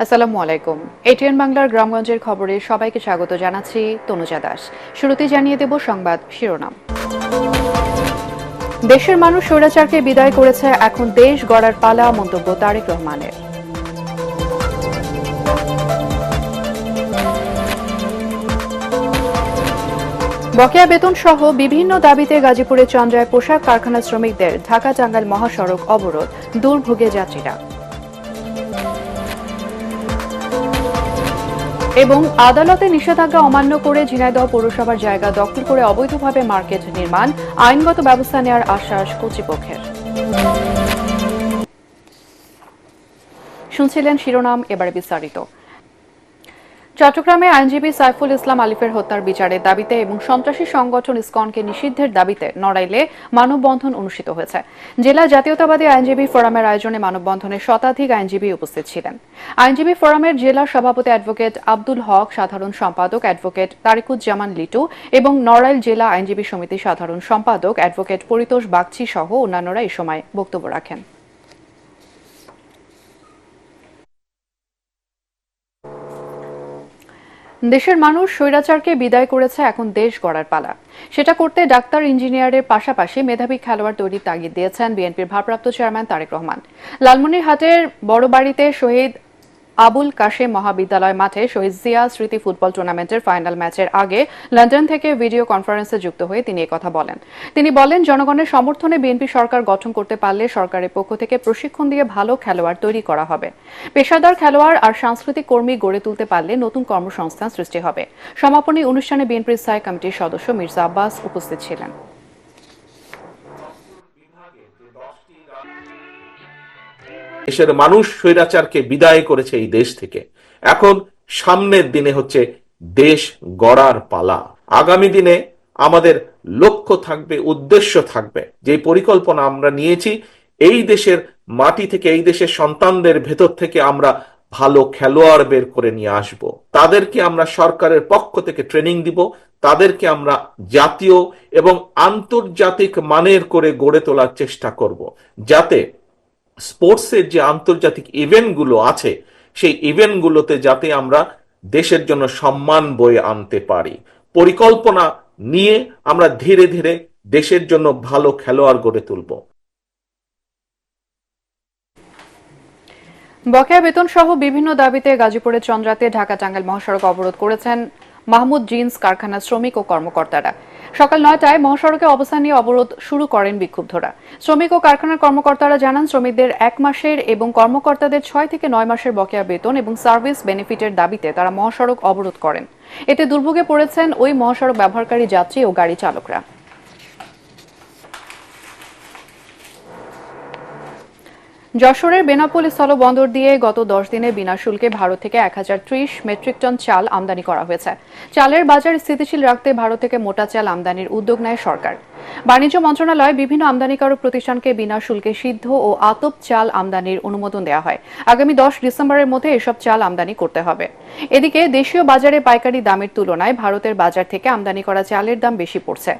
আসসালামু আলাইকুম। এটিএন বাংলার গ্রামগঞ্জের খবরে সবাইকে স্বাগত জানাচ্ছি তনুজা দাস। শুরুতেই জানিয়ে দেব সংবাদ শিরোনাম। দেশের মানুষ স্বৈরাচারকে বিদায় করেছে, এখন দেশ গড়ার পালা, মন্তব্য তারেক রহমানের। বকেয়া বেতন সহ বিভিন্ন দাবিতে গাজীপুরের চন্দ্রায় পোশাক কারখানা শ্রমিকদের ঢাকা টাঙ্গাইল মহাসড়ক অবরোধ, দুর্ভোগে যাত্রীরা। এবং আদালতে নিষেধাজ্ঞা অমান্য করে ঝিনাইদহ পৌরসভার জায়গা দখল করে অবৈধভাবে মার্কেট নির্মাণ, আইনগত ব্যবস্থা নেওয়ার আশ্বাস কর্তৃপক্ষের। শুনছিলেন শিরোনাম, এবারে বিস্তারিত। চট্টগ্রামে আইনজীবী সাইফুল ইসলাম আলিফের হত্যার বিচারের দাবিতে এবং সন্ত্রাসী সংগঠন ইসকনকে নিষিদ্ধের দাবিতে নড়াইলে মানববন্ধন অনুষ্ঠিত হয়েছে। জেলা জাতীয়তাবাদী আইনজীবী ফোরামের আয়োজনে মানববন্ধনে শতাধিক আইনজীবী উপস্থিত ছিলেন। আইনজীবী ফোরামের জেলা সভাপতি অ্যাডভোকেট আব্দুল হক, সাধারণ সম্পাদক অ্যাডভোকেট তারিকুজ্জামান লিটু এবং নড়াইল জেলা আইনজীবী সমিতির সাধারণ সম্পাদক অ্যাডভোকেট পরিতোষ বাগচি সহ অন্যান্যরা এই সময় বক্তব্য রাখেন। দেশের মানুষ স্বৈরাচারকে বিদায় করেছে, এখন দেশ গড়ার পালা। সেটা করতে ডাক্তার, ইঞ্জিনিয়ারের পাশাপাশি মেধাবী খেলোয়াড় তৈরির তাগিদ দিয়েছেন বিএনপির ভারপ্রাপ্ত চেয়ারম্যান তারেক রহমান। লালমনিরহাটের বড়বাড়িতে শহীদ আবুল কাশেম মহাবিদ্যালয় মাঠে শহীদ জিয়া স্মৃতি ফুটবল টুর্নামেন্টের ফাইনাল ম্যাচের আগে লন্ডন থেকে ভিডিও কনফারেন্সে যুক্ত হয়ে তিনি একথা বলেন। তিনি বলেন, জনগণের সমর্থনে বিএনপি সরকার গঠন করতে পারলে সরকারের পক্ষ থেকে প্রশিক্ষণ দিয়ে ভালো খেলোয়াড় তৈরি করা হবে। পেশাদার খেলোয়াড় আর সাংস্কৃতিক কর্মী গড়ে তুলতে পারলে নতুন কর্মসংস্থান সৃষ্টি হবে। সমাপনী অনুষ্ঠানে বিএনপির স্থায়ী কমিটির সদস্য মির্জা আব্বাস উপস্থিত ছিলেন। দেশের মানুষ স্বৈরাচারকে বিদায় করেছে এই দেশ থেকে, এখন সামনের দিনে হচ্ছে দেশ গড়ার পালা। আগামী দিনে আমাদের লক্ষ্য থাকবে, উদ্দেশ্য থাকবে, যে পরিকল্পনা আমরা নিয়েছি, এই দেশের মাটি থেকে, এই দেশের সন্তানদের ভেতর থেকে আমরা ভালো খেলোয়াড় বের করে নিয়ে আসব। তাদেরকে আমরা সরকারের পক্ষ থেকে ট্রেনিং দিব, তাদেরকে আমরা জাতীয় এবং আন্তর্জাতিক মানের করে গড়ে তোলার চেষ্টা করব, যাতে স্পোর্টসের যে আন্তর্জাতিক ইভেন্টগুলো আছে সেই ইভেন্টগুলোতে যাতে আমরা দেশের জন্য সম্মান বয়ে আনতে পারি। পরিকল্পনা নিয়ে আমরা ধীরে ধীরে দেশের জন্য ভালো খেলোয়াড় গড়ে তুলব। বকেয়া বেতন সহ বিভিন্ন দাবিতে গাজীপুরের চন্দ্রাতে ঢাকা টাঙ্গাইল মহাসড়ক অবরোধ করেছেন মাহমুদ জিন্স কারখানার শ্রমিক ও কর্মকর্তারা। সকাল ৯টায় মহাসড়কে অবস্থান নিয়ে অবরোধ শুরু করেন বিক্ষুব্ধরা। শ্রমিক ও কারখানার কর্মকর্তারা জানান, শ্রমিকদের ১ মাসের এবং কর্মকর্তাদের ৬ থেকে ৯ মাসের বকেয়া বেতন এবং সার্ভিস বেনিফিটের দাবিতে তারা মহাসড়ক অবরোধ করেন। এতে দুর্ভোগে পড়েছেন ওই মহাসড়ক ব্যবহারকারী যাত্রী ও গাড়ি চালকরা। যশোরের বেনাপোল স্থলবন্দর দিয়ে গত ১০ দিনে বিনা শুল্কে ভারত থেকে ১০৩০ মেট্রিক টন চাল আমদানি করা হয়েছে। চালের বাজার স্থিতিশীল রাখতে ভারত থেকে মোটা চাল আমদানির উদ্যোগ নেয় সরকার। বাণিজ্য মন্ত্রণালয় বিভিন্ন আমদানিকারক প্রতিষ্ঠানকে বিনা শুল্কে সিদ্ধ ও আতপ চাল আমদানির অনুমোদন দেওয়া হয়। আগামী ১০ ডিসেম্বরের মধ্যে এসব চাল আমদানি করতে হবে। এদিকে দেশীয় বাজারে পাইকারি দামের তুলনায় ভারতের বাজার থেকে আমদানি করা চালের দাম বেশি পড়ছে।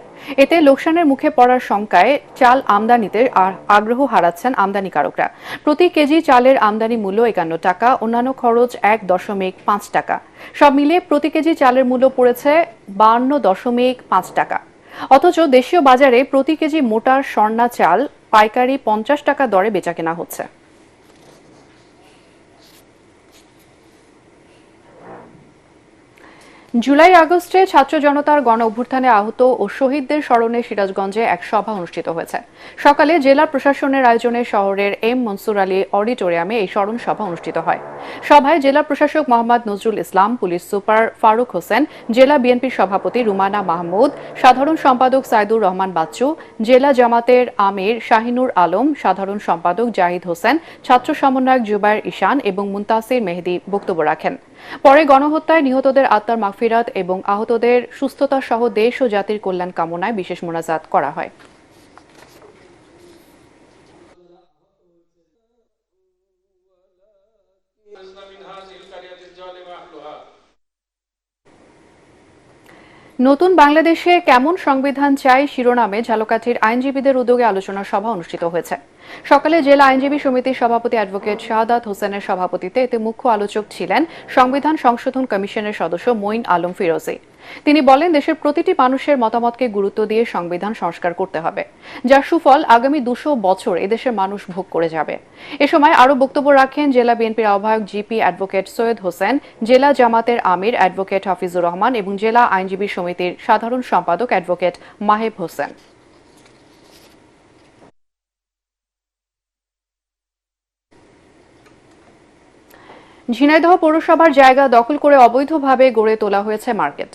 এতে লোকসানের মুখে পড়ার শঙ্কায় চাল আমদানিতে আগ্রহ হারাচ্ছেন আমদানিকারকরা। প্রতি কেজি চালের আমদানি মূল্য ৫১ টাকা, অন্যান্য খরচ ১.৫ টাকা। সব মিলিয়ে প্রতি কেজি চালের মূল্য পড়েছে ৫২.৫ টাকা। অথচ দেশীয় বাজারে প্রতি কেজি মোটা স্বর্ণা চাল পাইকারি ৫০ টাকা দরে বেচাকেনা হচ্ছে। জুলাই আগস্টে ছাত্র জনতার গণ অভ্যুত্থানে আহত ও শহীদদের স্মরণে সিরাজগঞ্জে এক সভা অনুষ্ঠিত হয়েছে। সকালে জেলা প্রশাসনের আয়োজনে শহরের এম মনসুর আলী অডিটোরিয়ামে এই স্মরণ সভা অনুষ্ঠিত হয়। সভায় জেলা প্রশাসক মোহাম্মদ নজরুল ইসলাম, পুলিশ সুপার ফারুক হোসেন, জেলা বিএনপির সভাপতি রুমানা মাহমুদ, সাধারণ সম্পাদক সাইদুর রহমান বাচ্চু, জেলা জামাতের আমির শাহিনুর আলম, সাধারণ সম্পাদক জাহিদ হোসেন, ছাত্র সমন্বয়ক জুবায়ের ঈশান এবং মুনতাসির মেহেদী বক্তব্য রাখেন। পরে গণহত্যায় নিহতদের আত্মার মাগফিরাত এবং আহতদের সুস্থতা সহ দেশ ও জাতির কল্যাণ কামনায় বিশেষ মোনাজাত করা হয়। নতুন বাংলাদেশে কেমন সংবিধান চাই শিরোনামে ঝালকাঠির আইনজীবীদের উদ্যোগে আলোচনা সভা অনুষ্ঠিত হয়েছে। সকালে জেলা আইনজীবী সমিতির সভাপতি অ্যাডভোকেট শাহাদাত হোসেনের সভাপতিত্বে এতে মুখ্য আলোচক ছিলেন সংবিধান সংশোধন কমিশনের সদস্য মঈন আলম ফিরোজী। তিনি বলেন, দেশের প্রতিটি মানুষের মতামতকে গুরুত্ব দিয়ে সংবিধান সংস্কার করতে হবে, যার সুফল আগামী 200 বছর এদেশের মানুষ ভোগ করে যাবে। এ সময় আরও বক্তব্য রাখেন জেলা বিএনপির আহ্বায়ক জিপি অ্যাডভোকেট সৈয়দ হোসেন, জেলা জামাতের আমির অ্যাডভোকেট হাফিজুর রহমান এবং জেলা আইনজীবী সমিতির সাধারণ সম্পাদক অ্যাডভোকেট মাহেব হোসেন। ঝিনাইদহ পৌরসভার জায়গা দখল করে অবৈধভাবে গড়ে তোলা হয়েছে মার্কেট।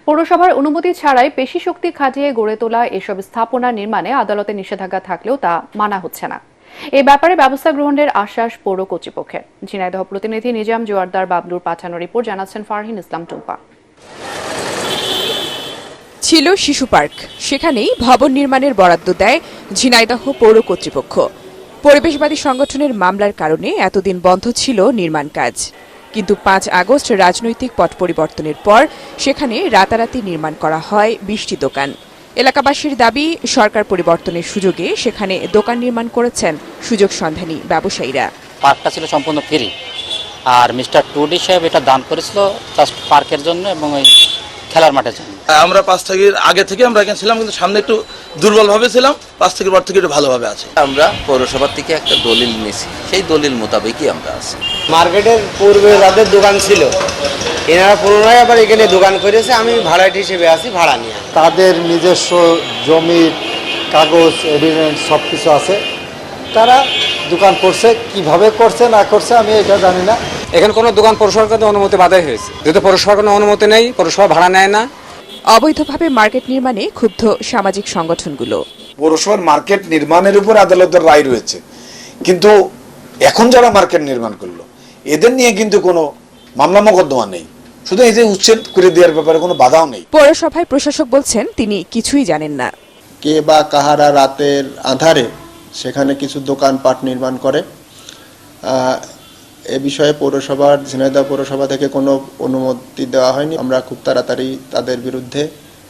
পৌরসভার অনুমতি ছাড়াই পেশি শক্তি খাটিয়ে গড়ে তোলা এসব স্থাপনা নির্মাণে আদালতে নিষেধাজ্ঞা থাকলেও তা মানা হচ্ছে না। এ ব্যাপারে ব্যবস্থা গ্রহণের আশ্বাস পৌর কর্তৃপক্ষের। ঝিনাইদহ প্রতিনিধি নিজাম জোয়ারদার বাবলুর পাঠানো রিপোর্ট জানাচ্ছেন ফারহিন ইসলাম টুম্পা। ছিল শিশু পার্ক, সেখানেই ভবন নির্মাণের বরাদ্দ দেয় ঝিনাইদহ পৌর কর্তৃপক্ষ। পরিবেশবাদী সংগঠনের মামলার কারণে এতদিন বন্ধ ছিল নির্মাণ কাজ, কিন্তু 5 আগস্ট রাজনৈতিক পট পরিবর্তনের পর সেখানে রাতারাতি নির্মাণ করা হয় 20টি দোকান। এলাকাবাসীর দাবি, সরকার পরিবর্তনের সুযোগে সেখানে দোকান নির্মাণ করেছেন সুযোগ সন্ধানী ব্যবসায়ীরা। পার্কটা ছিল সম্পূর্ণ ফ্রি, আর মিস্টার টুডি সাহেব এটা দান করেছিল জাস্ট পার্কের জন্য এবং ওই খেলার মাঠের জন্য। আমরা 5 তারিখের আগে থেকে আমরা এখানে ছিলাম, কিন্তু সামনে একটু দুর্বলভাবে ছিলাম। 5 তারিখের পর থেকে একটু ভালোভাবে আছে। আমরা পৌরসভা থেকে একটা দলিল নিয়েছি, সেই দলিল মোতাবেকই আমরা আছি। মার্কেটের পূর্বে যাদের দোকান ছিল, এনারা পুনরায় আবার এখানে দোকান করেছে। আমি ভাড়াটি হিসেবে আছি, ভাড়া নিয়ে। তাদের নিজস্ব জমির কাগজ এভিডেন্স সব কিছু আছে। তারা দোকান করছে, কিভাবে করছে না করছে আমি এটা জানি না। এখানে কোনো দোকান পৌরসভার অনুমতি বাধাই হয়েছে, যেহেতু পৌরসভার কোনো অনুমতি নেই, পৌরসভা ভাড়া নেয় না। অবৈধভাবে মার্কেট নির্মাণে ক্ষুব্ধ সামাজিক সংগঠনগুলো। পৌরসভার মার্কেট নির্মাণের উপর আদালতের রায় রয়েছে, কিন্তু এখন যারা মার্কেট নির্মাণ করলো এদের নিয়ে কিন্তু কোনো মামলা মোকদ্দমা নেই, শুধু এই যে উচ্ছেদ করে দেওয়ার ব্যাপারে কোনো বাধাও নেই। পৌরসভায় প্রশাসক বলছেন তিনি কিছুই জানেন না। কে বা কাহারা রাতের আধারে সেখানে কিছু দোকানপাট নির্মাণ করে, এ বিষয়ে পৌরসভার ঝিনাইদহ পৌরসভা থেকে কোনো অনুমতি দেওয়া হয়নি। আমরা খুব তাড়াতাড়ি তাদের বিরুদ্ধে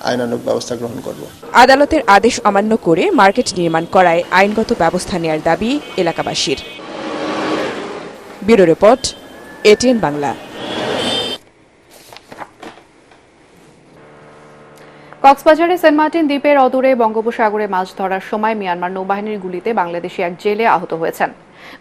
আইনানুগ ব্যবস্থা গ্রহণ করব। আদালতের আদেশ অমান্য করে মার্কেট নির্মাণ করায় আইনগত ব্যবস্থা নেয়ার দাবি এলাকাবাসীর। Bureau report, ATN Bangla. কক্সবাজারে সেন্ট মার্টিন দ্বীপের অদূরে বঙ্গোপসাগরে মাছ ধরার সময় মিয়ানমার নৌবাহিনীর গুলিতে বাংলাদেশি এক জেলে আহত হয়েছেন।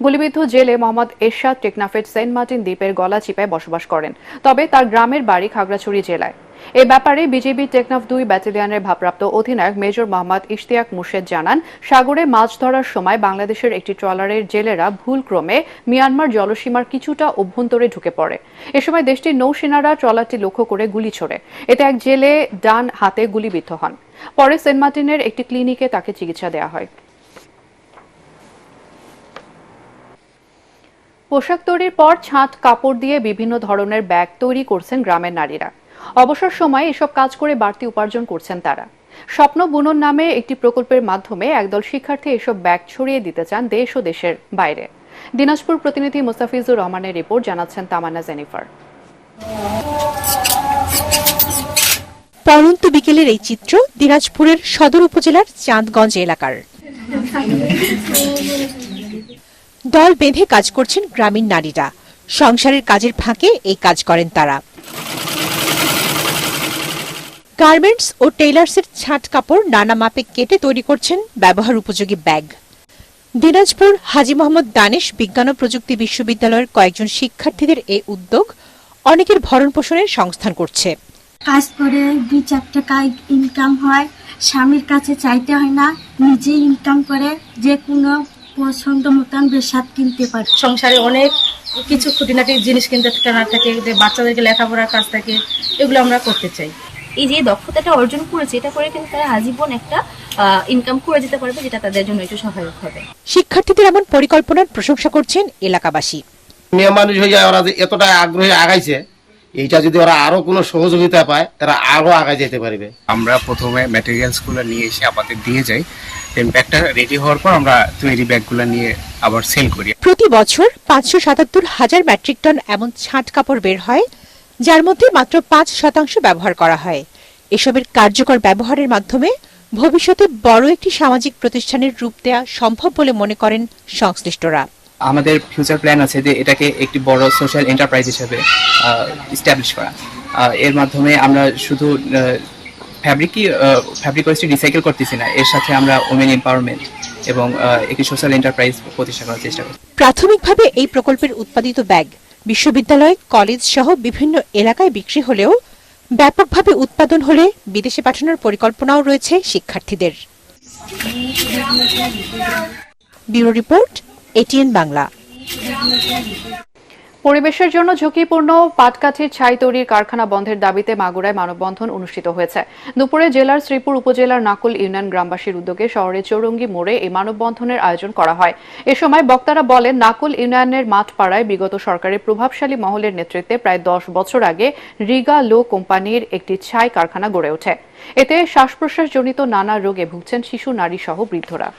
গুলিবিদ্ধ জেলে মোহাম্মদ এরশাদ টেকনাফের সেন্ট মার্টিন দ্বীপের গলাচিপায় বসবাস করেন, তবে তার গ্রামের বাড়ি খাগড়াছড়ি জেলায়। এ ব্যাপারে বিজিবি টেকনাফ 2 ব্যাটালিয়নের ভারপ্রাপ্ত অধিনায়ক মেজর মোহাম্মদ ইশতিয়াক মুর্শেদ জানান, সাগরে মাছ ধরার সময় বাংলাদেশের একটি ট্রলারের জেলেরা ভুলক্রমে মিয়ানমার জলসীমার কিছুটা অভ্যন্তরে ঢুকে পড়ে। এ সময় দেশটির নৌসেনারা ট্রলারটি লক্ষ্য করে গুলি ছোড়ে। এতে এক জেলে ডান হাতে গুলিবিদ্ধ হন। পরে সেন্ট মার্টিনের একটি ক্লিনিকে তাকে চিকিৎসা দেওয়া হয়। পোশাক তৈরির পর ছাঁট কাপড় দিয়ে বিভিন্ন ধরনের ব্যাগ তৈরি করছেন গ্রামের নারীরা। অবসর সময়ে এসব কাজ করে বাড়তি উপার্জন করছেন তারা। স্বপ্ন বুনন নামে একটি প্রকল্পের মাধ্যমে একদল শিক্ষার্থী এসব ব্যাগ ছড়িয়ে দিতে চান দেশ ও দেশের বাইরে। দিনাজপুর প্রতিনিধি মুস্তাফিজুর রহমানের রিপোর্ট জানাচ্ছেন তামান্না জেনিফার। পরন্ত বিকেলের এই চিত্র দিনাজপুরের সদর উপজেলার চাঁদগঞ্জ এলাকার। দল বেঁধে কাজ করছেন গ্রামীণ নারীরা। সংসারের কাজের ফাঁকে এই কাজ করেন তারা। গার্মেন্টস ও টেইলার্সের ছাঁট কাপড় নানা মাপে কেটে তৈরি করছেন ব্যবহার উপযোগী ব্যাগ। দিনাজপুর হাজী মোহাম্মদ দানেশ বিজ্ঞান ও প্রযুক্তি বিশ্ববিদ্যালয়ের কয়েকজন শিক্ষার্থীদের এই উদ্যোগ অনেকের ভরণ পোষণের সংস্থান করছে। কাজ করে 2-4 টাকা ইনকাম হয়, স্বামীর কাছে চাইতে হয় না, নিজেই ইনকাম করে যে কোনো পছন্দ মতন বেশাদ কিনতে পারে। সংসারে অনেক কিছু খুঁটিনাটি জিনিস কিনতে কেনার থাকে, বাচ্চাদেরকে লেখাপড়ার কাজ থাকে, এগুলো আমরা করতে চাই। এই যে দক্ষতাটা অর্জন করেছে, এটা করে কিন্তু তারা আজীবন একটা ইনকাম করে যেতে পারবে, যেটা তাদের জন্য একটু সহায়ক হবে। শিক্ষার্থীদের এমন পরিকল্পনার প্রশংসা করছেন এলাকাবাসী। মেয়ে মানুষ হয়ে যায়, ওরা যে এতটা আগ্রহে আগাইছে, এইটা যদি ওরা আরো কোনো সহযোগিতা পায় তারা আরো আগায় যেতে পারবে। আমরা প্রথমে ম্যাটেরিয়ালসগুলো নিয়ে এসে আমাদের দিয়ে যাই, ব্যাগটা রেডি হওয়ার পর আমরা তৈরি ব্যাগগুলো নিয়ে আবার সেল করি। প্রতি বছর 577,000 মেট্রিক টন এমন ছাঁট কাপড় বের হয়, যার মধ্যে মাত্র 5% ব্যবহার করা হয়। এসবের কার্যকর ব্যবহারের মাধ্যমে ভবিষ্যতে বড় একটি সামাজিক প্রতিষ্ঠানের রূপ দেয়া সম্ভব বলে মনে করেন সংশ্লিষ্টরা। আমাদের ফিউচার প্ল্যান আছে যে এটাকে একটি বড় সোশ্যাল এন্টারপ্রাইজ হিসেবে এস্টাবলিশ করা। এর মাধ্যমে আমরা শুধু ফ্যাব্রিক ওয়েস্ট রিসাইকেল করতেছি না, এর সাথে আমরা ওমেন এম্পাওয়ারমেন্ট এবং একটি সোশ্যাল এন্টারপ্রাইজ প্রতিষ্ঠা করার চেষ্টা করছি। প্রাথমিকভাবে এই প্রকল্পের উৎপাদিত ব্যাগ বিশ্ববিদ্যালয়, কলেজ সহ বিভিন্ন এলাকায় বিক্রি হলেও ব্যাপকভাবে উৎপাদন হলে বিদেশে পাঠানোর পরিকল্পনাও রয়েছে শিক্ষার্থীদের। Bureau report, ATN Bangla. পরিবেশের জন্য ঝুঁকিপূর্ণ পাটকাঠির ছাই তৈরির কারখানা বন্ধের দাবিতে মাগুরায় মানববন্ধন অনুষ্ঠিত হয়েছে। দুপুরে জেলার শ্রীপুর উপজেলার নাকুল ইউনিয়ন গ্রামবাসীর উদ্যোগে শহরের চৌরঙ্গি মোড়ে এই মানববন্ধনের আয়োজন করা হয়। এ সময় বক্তারা বলেন, নাকুল ইউনিয়নের মাঠপাড়ায় বিগত সরকারের প্রভাবশালী মহলের নেতৃত্বে প্রায় 10 বছর আগে রিগা লো কোম্পানির একটি ছাই কারখানা গড়ে ওঠে। এতে শ্বাস প্রশ্বাসজনিত নানা রোগে ভুগছেন শিশু, নারী সহ বৃদ্ধরা।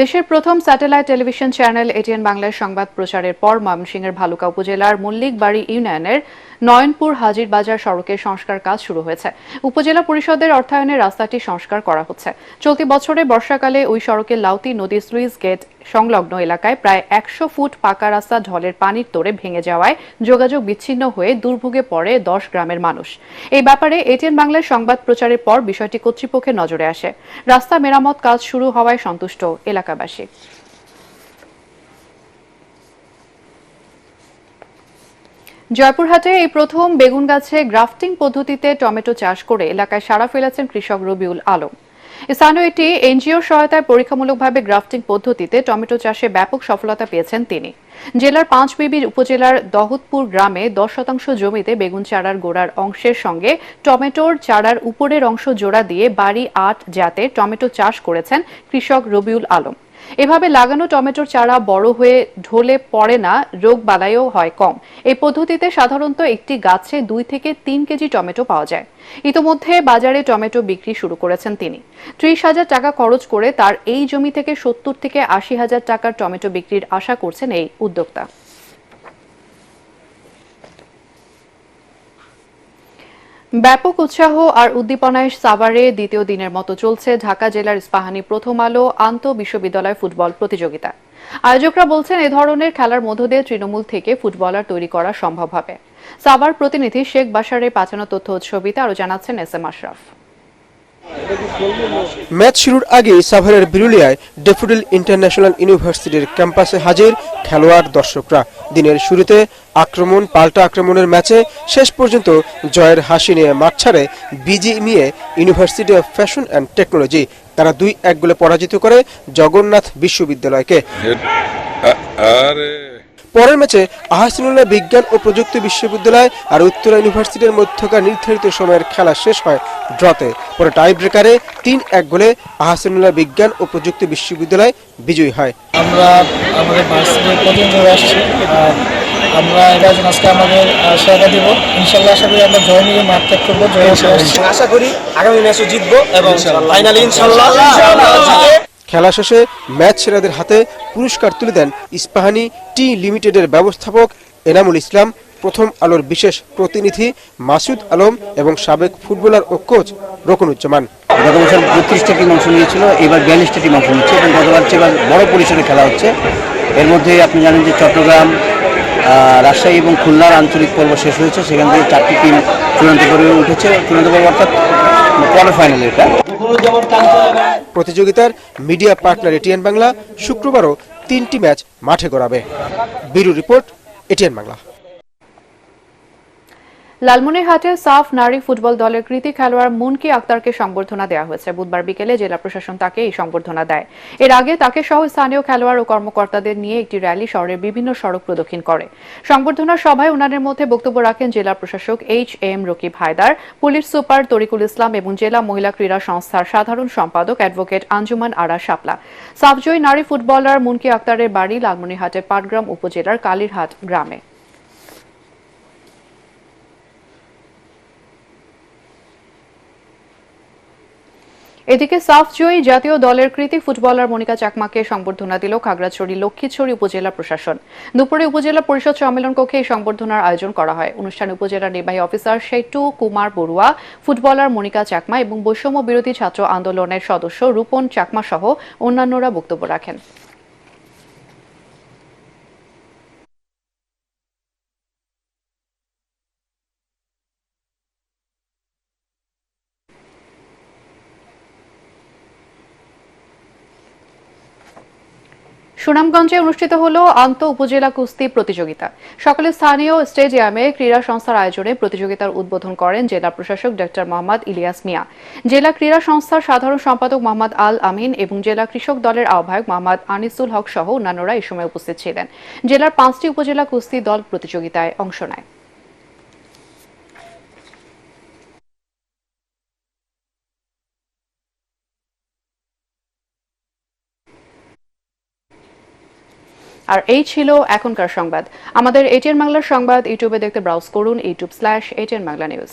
দেশের প্রথম স্যাটেলাইট টেলিভিশন চ্যানেল এটিএন বাংলার সংবাদ প্রচারের পর ময়মনসিংহের ভালুকা উপজেলার মল্লিকবাড়ি ইউনিয়নের নয়নপুর হাজির বাজার সড়কের সংস্কার কাজ শুরু হয়েছে। উপজেলা পরিষদের অর্থায়নে রাস্তাটি সংস্কার করা হচ্ছে। চলতি বছরে বর্ষাকালে ওই সড়কের লাউতি নদী স্লুইস গেট সংলগ্ন এলাকায় প্রায় 100 ফুট পাকা রাস্তা ঢলের পানির তোড়ে ভেঙে যাওয়ায় যোগাযোগ বিচ্ছিন্ন হয়ে দুর্ভোগে পড়ে 10 গ্রামের মানুষ। এই ব্যাপারে এটিএন বাংলার সংবাদ প্রচারের পর বিষয়টি কর্তৃপক্ষের নজরে আসে। রাস্তা মেরামত কাজ শুরু হওয়ায় সন্তুষ্ট এলাকাবাসী। জয়পুরহাটে এই প্রথম বেগুন গাছে গ্রাফটিং পদ্ধতিতে টমেটো চাষ করে এলাকায় সাড়া ফেলেছেন কৃষক রবিউল আলম। স্থানীয় একটি এনজিওর সহায়তায় পরীক্ষামূলকভাবে গ্রাফটিং পদ্ধতিতে টমেটো চাষে ব্যাপক সফলতা পেয়েছেন তিনি। জেলার পাঁচবিবির উপজেলার দহতপুর গ্রামে 10% জমিতে বেগুন চারার গোড়ার অংশের সঙ্গে টমেটোর চারার উপরের অংশ জোড়া দিয়ে বাড়ি 8 জাতের টমেটো চাষ করেছেন কৃষক রবিউল আলম। এভাবে লাগানো টমেটোর চারা বড় হয়ে ঢলে পড়ে না, রোগ বালাইও হয় কম। এই পদ্ধতিতে সাধারণত একটি গাছে 2 থেকে 3 কেজি টমেটো পাওয়া যায়। ইতোমধ্যে বাজারে টমেটো বিক্রি শুরু করেছেন তিনি। 30,000 টাকা খরচ করে তার এই জমি থেকে 70 থেকে 80,000 টাকার টমেটো বিক্রির আশা করছেন এই উদ্যোক্তা। ব্যাপক উৎসাহ আর উদ্দীপনায় সাভারে দ্বিতীয় দিনের মতো চলছে ঢাকা জেলার ইস্পাহানি প্রথম আলো আন্তঃ বিশ্ববিদ্যালয় ফুটবল প্রতিযোগিতা। আয়োজকরা বলছেন, এ ধরনের খেলার মধ্য দিয়ে তৃণমূল থেকে ফুটবলার তৈরি করা সম্ভব হবে। সাভার প্রতিনিধি শেখ বাশারের পাঠানো তথ্য ছবিতে আরো জানাচ্ছেন এস এম আশরাফ। ম্যাচ শুরুর আগে সাভারের বিরুলিয়ায় ডেফোডিল ইন্টারন্যাশনাল ইউনিভার্সিটির ক্যাম্পাসে হাজির খেলোয়াড়, দর্শকরা। দিনের শুরুতে আক্রমণ পাল্টা আক্রমণের ম্যাচে শেষ পর্যন্ত জয়ের হাসি নিয়ে মাঠ ছাড়ে BGMEA university of fashion and technology. তারা 2-1 গোলে পরাজিত করে জগন্নাথ বিশ্ববিদ্যালয়কে। পরের ম্যাচে আহসানুল্লাহ বিজ্ঞান ও প্রযুক্তি বিশ্ববিদ্যালয় আর উত্তরা ইউনিভার্সিটির মধ্যকার নির্ধারিত সময়ের খেলা শেষ হয় ড্রতে। পরে টাই ব্রেকারে 3-1 গোলে আহসানুল্লাহ বিজ্ঞান ও প্রযুক্তি বিশ্ববিদ্যালয় বিজয়ী হয়। আমরা আমাদের ভার্সিটির প্রতিদিন ধরে আসছি, আমরা এটা আজকে আমাদের সেবা দিব। ইনশাল্লাহ আশা করি আমরা জয় নিয়ে মাঠ ত্যাগ করবো, জয় আশা করি আগামী ম্যাচও জিতবো এবং ফাইনালি ইনশাল্লাহ। খেলা শেষে ম্যাচ সেরাদের হাতে পুরস্কার তুলে দেন ইস্পাহানি টি লিমিটেডের ব্যবস্থাপক এনামুল ইসলাম, প্রথম আলোর বিশেষ প্রতিনিধি মাসুদ আলম এবং সাবেক ফুটবলার ও কোচ রকনুজ্জামান। গত বছর 32টা টিম অংশ নিয়েছিল, এবার 42টা টিম অংশ নিচ্ছে এবং গতবার এবার বড় পরিসরে খেলা হচ্ছে। এর মধ্যে আপনি জানেন যে চট্টগ্রাম, রাজশাহী এবং খুলনার আঞ্চলিক পর্ব শেষ হয়েছে, সেখান থেকে 4টি টিম চূড়ান্ত পর্বে উঠেছে। চূড়ান্ত পর্ব অর্থাৎ কোয়ার্টার ফাইনাল। এটা প্রতিযোগিতার মিডিয়া পার্টনার এটিএন বাংলা শুক্রবারও 3টি ম্যাচ মাঠে গড়াবে। Bureau report, ATN Bangla. লালমনিরহাটে সাফ নারী ফুটবল দলের কৃতি খেলোয়াড় মুনকি আক্তারকে সংবর্ধনা দেওয়া হয়েছে। বুধবার বিকেলে জেলা প্রশাসন তাকে এই সংবর্ধনা দেয়। এর আগে তাকে সহ স্থানীয় খেলোয়াড় ও কর্মকর্তাদের নিয়ে একটি র্যালি শহরের বিভিন্ন সড়ক প্রদক্ষিণ করে। সংবর্ধনা সভায় উনাদের মধ্যে বক্তব্য রাখেন জেলা প্রশাসক HM Rakib Haider, police super Tarikul Islam এবং জেলা মহিলা ক্রীড়া সংস্থার সাধারণ সম্পাদক অ্যাডভোকেট আঞ্জুমান আরা শাপলা। সাফজয়ী নারী ফুটবলার মুনকি আক্তারের বাড়ি লালমনিরহাটের পাটগ্রাম উপজেলার কালীরহাট গ্রামে। এদিকে সাফ জয়ী জাতীয় দলের কৃতি ফুটবলার মনিকা চাকমাকে সংবর্ধনা দিল খাগড়াছড়ি লক্ষ্মীছড়ি উপজেলা প্রশাসন। দুপুরে উপজেলা পরিষদ সম্মেলন কক্ষে এই সংবর্ধনার আয়োজন করা হয়। অনুষ্ঠানে উপজেলা নির্বাহী অফিসার সেটু কুমার বড়ুয়া, ফুটবলার মনিকা চাকমা এবং বৈষম্য বিরোধী ছাত্র আন্দোলনের সদস্য রূপন চাকমা সহ অন্যান্যরা বক্তব্য রাখেন। সুনামগঞ্জে অনুষ্ঠিত হলো আন্ত উপজেলা কুস্তি প্রতিযোগিতা। সকালে স্থানীয় স্টেডিয়ামে ক্রীড়া সংস্থার আয়োজনে প্রতিযোগিতার উদ্বোধন করেন জেলা প্রশাসক ডক্টর মোহাম্মদ ইলিয়াস মিয়া। জেলা ক্রীড়া সংস্থার সাধারণ সম্পাদক মোহাম্মদ আল আমিন এবং জেলা কৃষক দলের আহ্বায়ক মোহাম্মদ আনিসুল হক সহ অন্যান্যরা এই সময় উপস্থিত ছিলেন। জেলার 5টি উপজেলা কুস্তি দল প্রতিযোগিতায় অংশ নেয়। আর এই ছিল এখনকার সংবাদ। আমাদের এটিএন বাংলার সংবাদ ইউটিউবে দেখতে ব্রাউজ করুন youtube/ATN Bangla News।